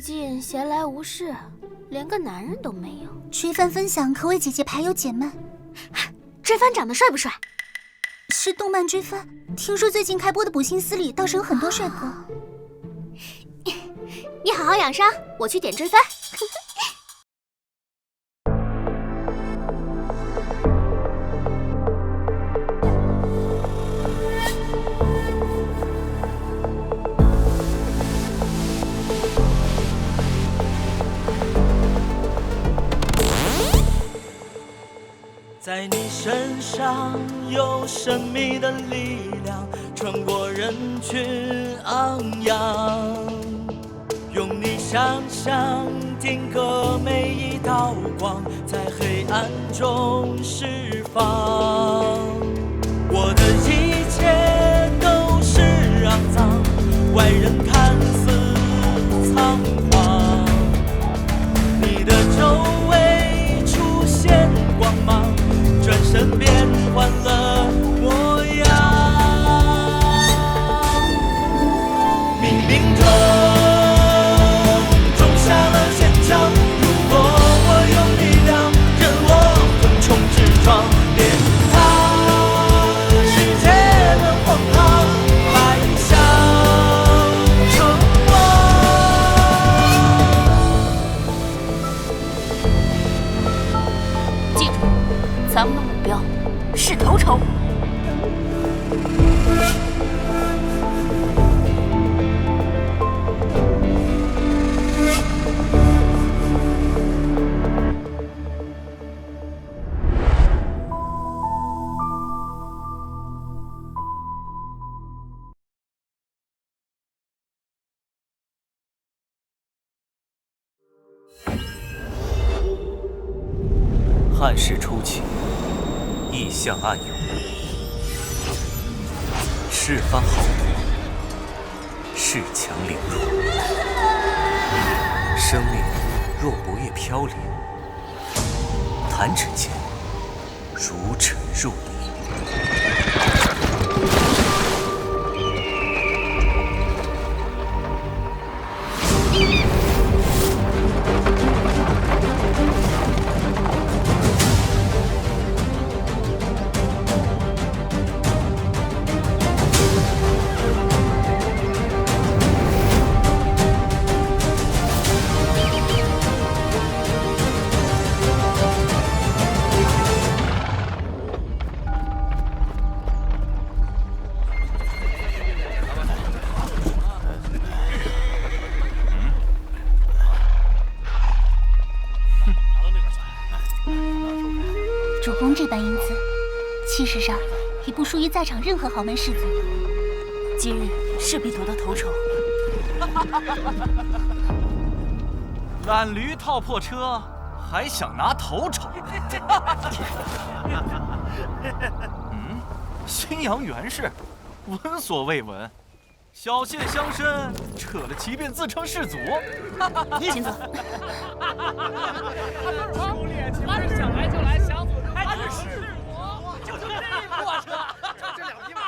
近闲来无事，连个男人都没有。追番分享可为姐姐排忧解闷。追番长得帅不帅？是动漫追番，听说最近开播的《补心司》里倒是有很多帅哥。你好好养伤，我去点追番。在你身上有神秘的力量，穿过人群昂扬，用你想象定格每一道光，在黑暗中释放。我的一切都是肮脏，外人看似仓皇，你的周围出现光芒，转身变换了模样，冥冥中种下了坚强。如果我有力量，任我横冲直撞，连踏世界的荒唐，迈向成王。记住，咱们的目标是头筹。汉室初期，异象暗涌，世番豪夺，恃强凌弱，生命若不叶飘零，弹指间如尘入泥。主公这般英姿，气势上已不输于在场任何豪门士族。今日势必夺得头筹。懒驴套破车，还想拿头筹？新阳元氏，闻所未闻。小妾乡绅，扯了旗便自称氏族。请走。修炼他是想来就来，想走就走，他是氏族，就是这货车，这两匹马。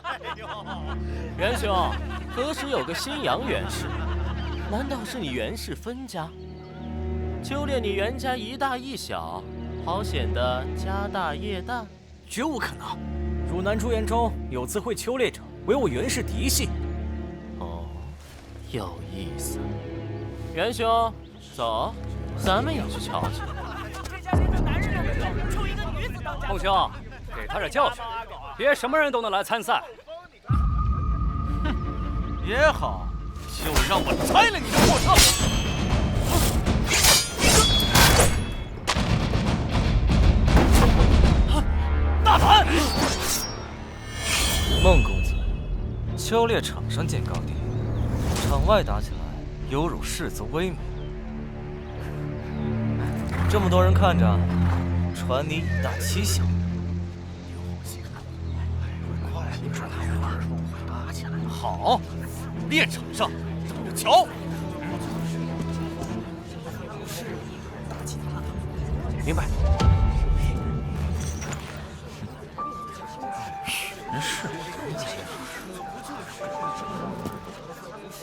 哎呦，元兄，何时有个新阳元氏？难道是你袁氏分家？修炼你袁家一大一小，好显得家大业大？绝无可能！汝南朱元中有自会丘猎者，为我袁氏嫡系。哦，有意思。元兄，走，咱们也去瞧瞧。这家连个男人都没有，就一个女子当家。孟兄，给他点教训，别什么人都能来参赛。也好，就让我拆了你的货车！大胆！孟公子，丘猎场上见高低，场外打起来有辱氏族威名。这么多人看着，传你以大欺小。好，猎场上等着瞧。明白。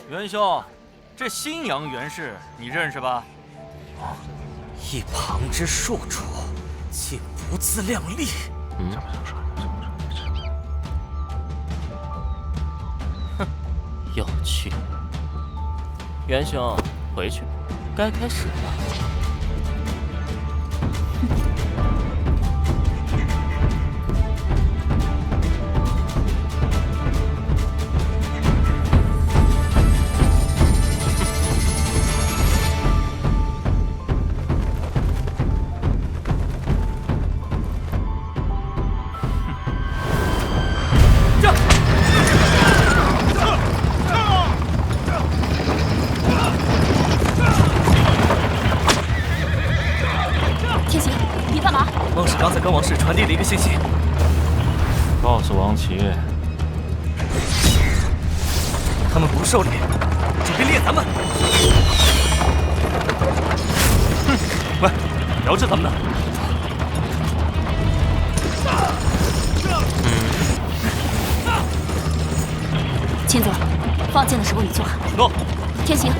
元兄，这新阳元氏你认识吧？一旁之庶主，竟不自量力。哼，有趣。元兄，回去，该开始了。刚才跟王氏传递了一个信息，告诉王琦，他们不是狩猎，准备猎咱们。哼，喂，聊着咱们呢。秦总，放箭的时候你做好。诺。天行，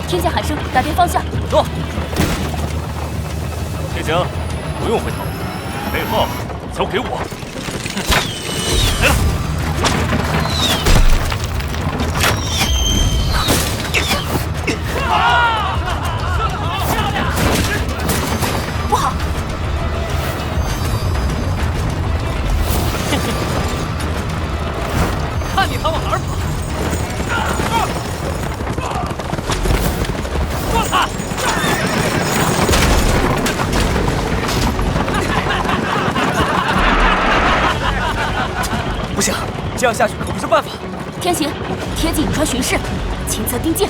听见喊声，改变方向。诺。天行，不用回头。背后交给我。来了。不好！看你还往哪儿跑！过他！不行，这样下去可不是办法。天行，贴近颍川巡视，亲侧盯箭。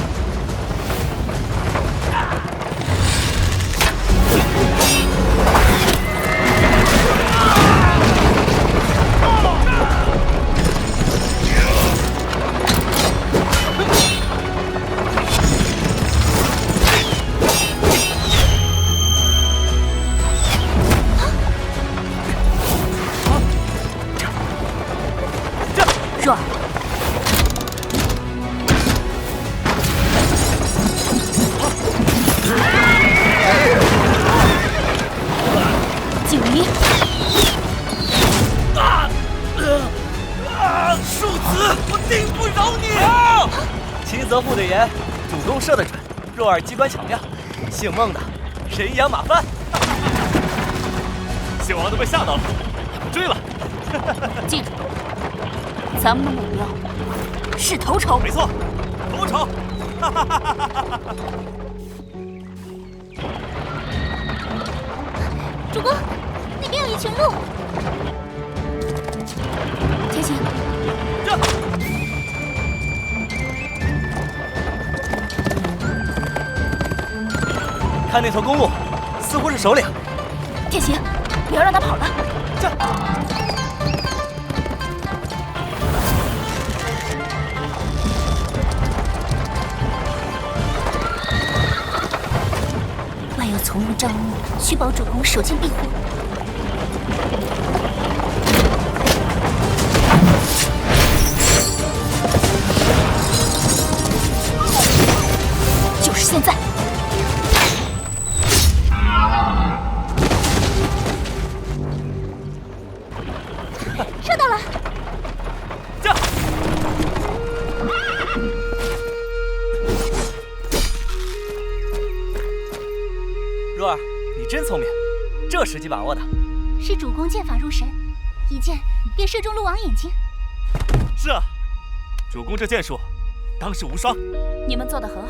若儿，静离！庶子，我定不饶你！秦泽副队员，主攻射得准，若儿机关巧妙，姓孟的人仰马翻。姓王的被吓到了，不追了。记住，咱们的目标是头筹。没错，头筹。主公，那边有一群鹿。天行，这。看那头公鹿，似乎是首领。天行，不要让他跑了。这。万有从容帐目，须保主公守剑庇护。就是现在！收到了。这。若儿，你真聪明，这时机把握的。是主公剑法入神，一箭便射中鹿王眼睛。是啊，主公这剑术当世无双。你们做得很好。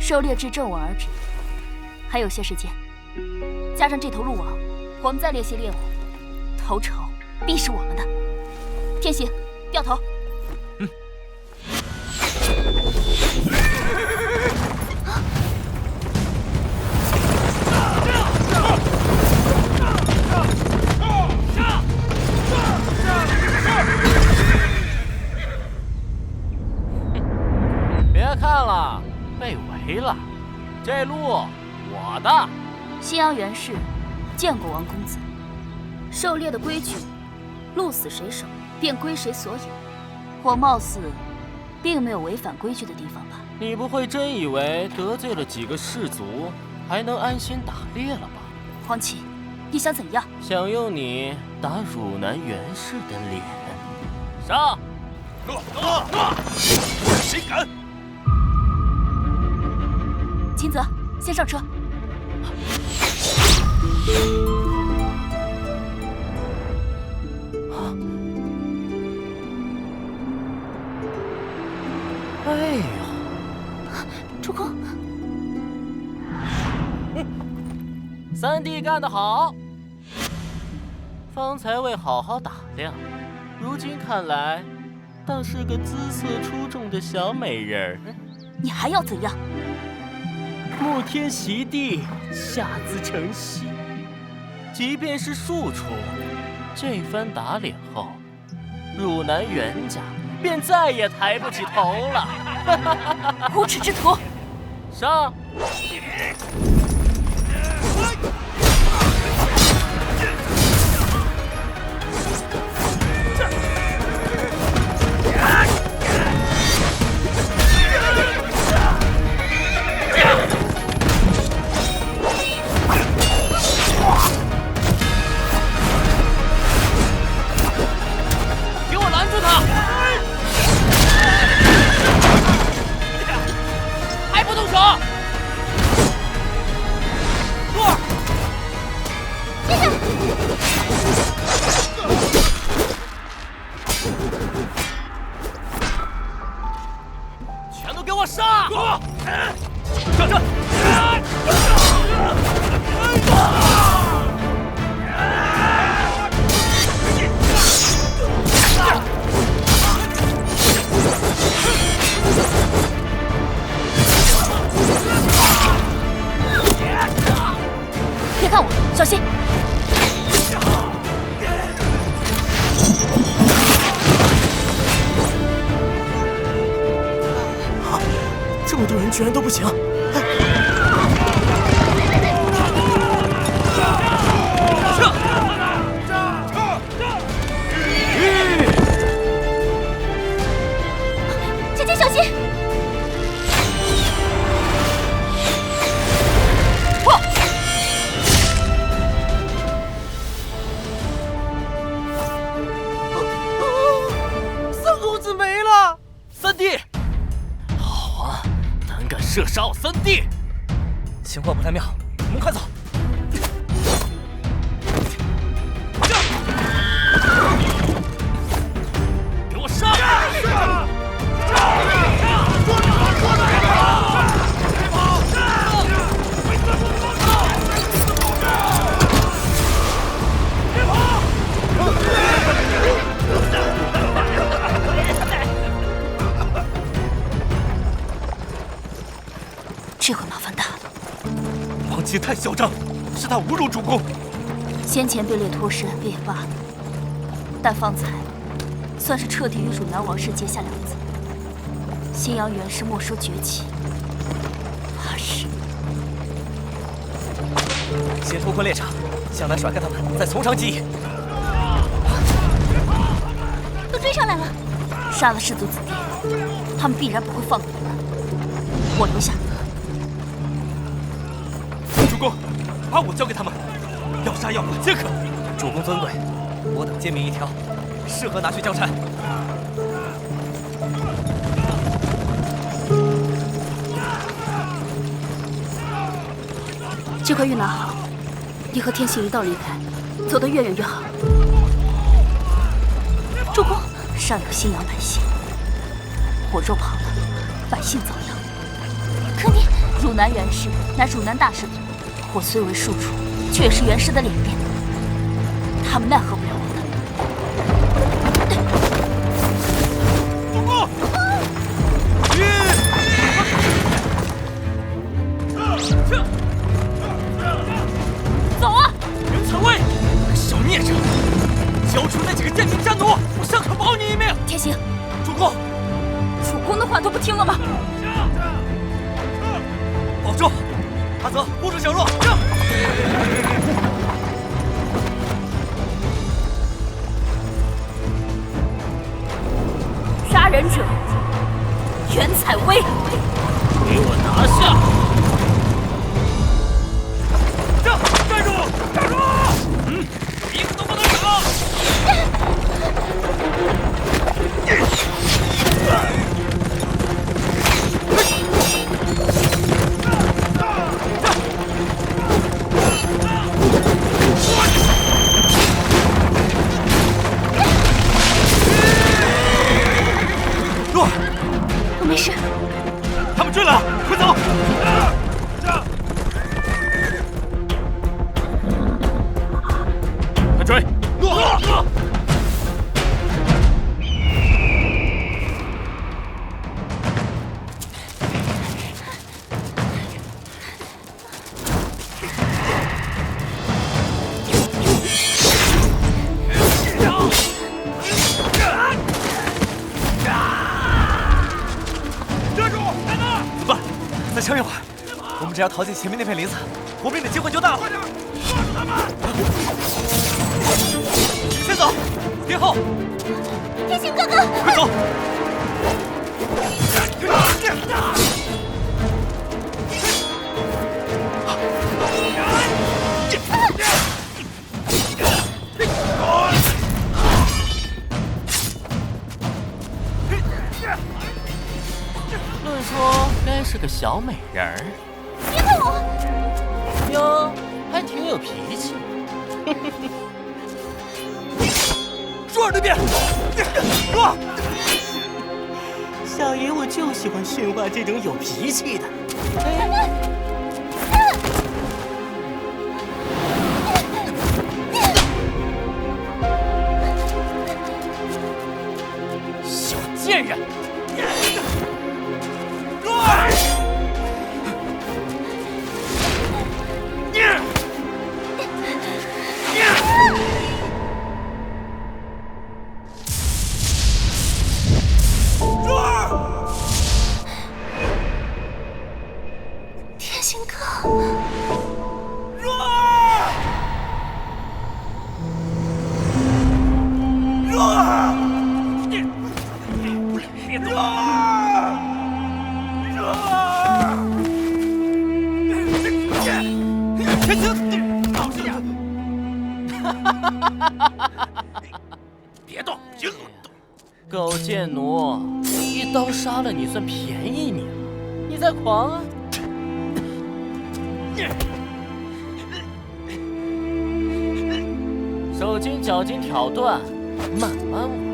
狩猎至正午而止，还有些时间，加上这头鹿王，我们再猎些猎物，头筹必是我们的。天行，掉头。嗯。别看了，被围了。这鹿我的。西阳元氏见过王公子。狩猎的规矩，鹿死谁手，便归谁所有。我貌似并没有违反规矩的地方吧？你不会真以为得罪了几个氏族，还能安心打猎了吧？黄芪，你想怎样？想用你打汝南元氏的脸。上！谁敢？秦泽，先上车。哎呦，主公，三弟干得好！方才未好好打量，如今看来，倒是个姿色出众的小美人儿。你还要怎样？沐天席地，下自成蹊。即便是庶出，这番打脸后，汝南袁家便再也抬不起头了。无耻之徒！上！给我拦住他！还不动手！全都给我杀！站！别看我，小心！这么多人居然都不行！姐姐小心！三公子没了！三弟，好啊，胆敢射杀我三弟！情况不太妙，我们快走！给我杀！这回麻烦大了。王琦太嚣张，是他侮辱主公。先前被猎脱身便也罢了，但方才算是彻底与汝南王室结下梁子。新阳元氏没收崛起，怕是先脱困猎场，向南甩开他们，再从长计议。都追上来了！杀了氏族子弟，他们必然不会放过我们。我留下。主公，把我交给他们，要杀要剐皆可。主公尊贵，我等奸民一条，适合拿去交差。这块玉拿好，你和天行一道离开，走得越远越好。主公，上有新阳百姓，我若跑了，百姓遭殃。可你，汝南元氏乃汝南大氏族，我虽为庶出，却也是元氏的脸面，他们奈何不了我们。主公，走啊！袁曹魏，小孽者，交出那几个贱民战奴，我上可保你一命。天行，主公，主公的话都不听了吗？保重，阿泽护住小若。杀人者，袁采薇。拿下！站住！站住！一个都不能少！若儿，我没事。他们追来了，快走！快追！再撑一会儿，我们只要逃进前面那片林子，火并的机会就大了。先走，别后。天行哥哥，快走！论说该是个小美人儿，别碰我！哟，还挺有脾气。若儿那边，若儿，小爷我就喜欢驯化这种有脾气的。小贱人！若儿！若儿！天行哥，若儿！若儿！若儿！若儿！天行，老实点！别动，别动！狗贱奴，一刀杀了你算便宜你了，你在狂啊！手筋脚筋挑断，慢慢玩。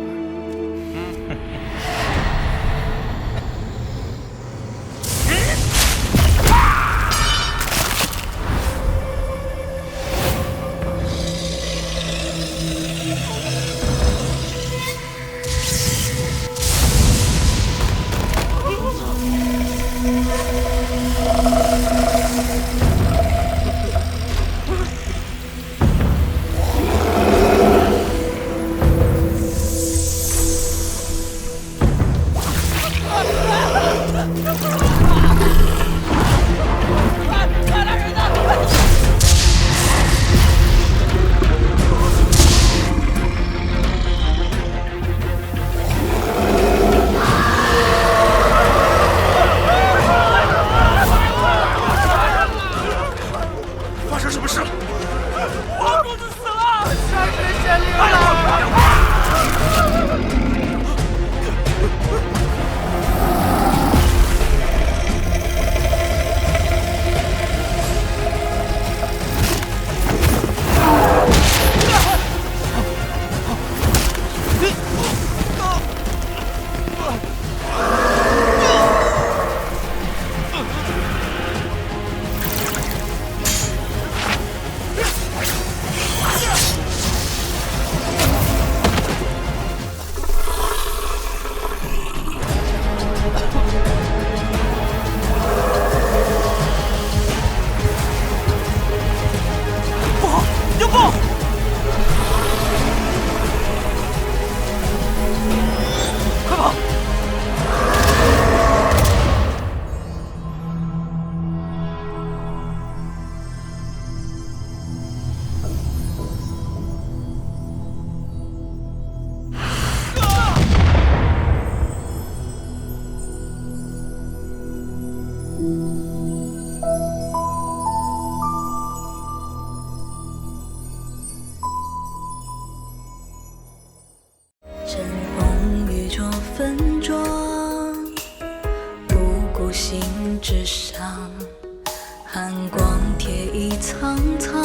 寒光贴一苍苍，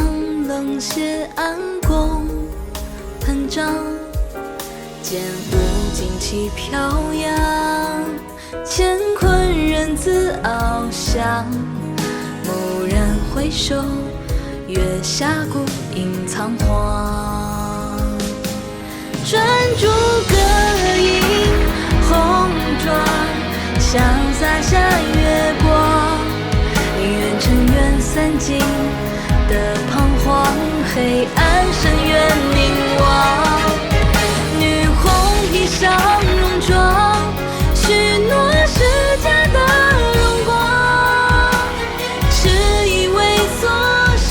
冷血暗宫膨胀，剑舞旌旗飘扬，乾坤人自翱翔。蓦然回首，月下孤影仓皇。专注歌影红妆，想洒下月光。宁愿尘缘散尽的彷徨，黑暗深渊凝望。女红披上戎装，许诺是假的荣光，是以为所是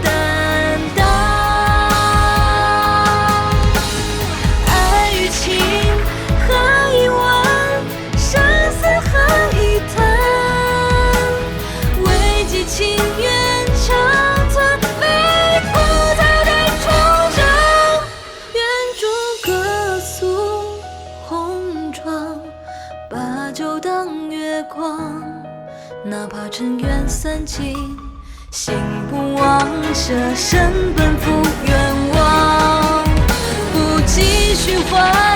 担当。爱与情何以问，生死何以谈？危机情缘长存，每不再待重生。愿逐歌诉红妆，把酒当月光。哪怕尘缘散尽，心不忘，舍身奔赴愿望。不计虚幻。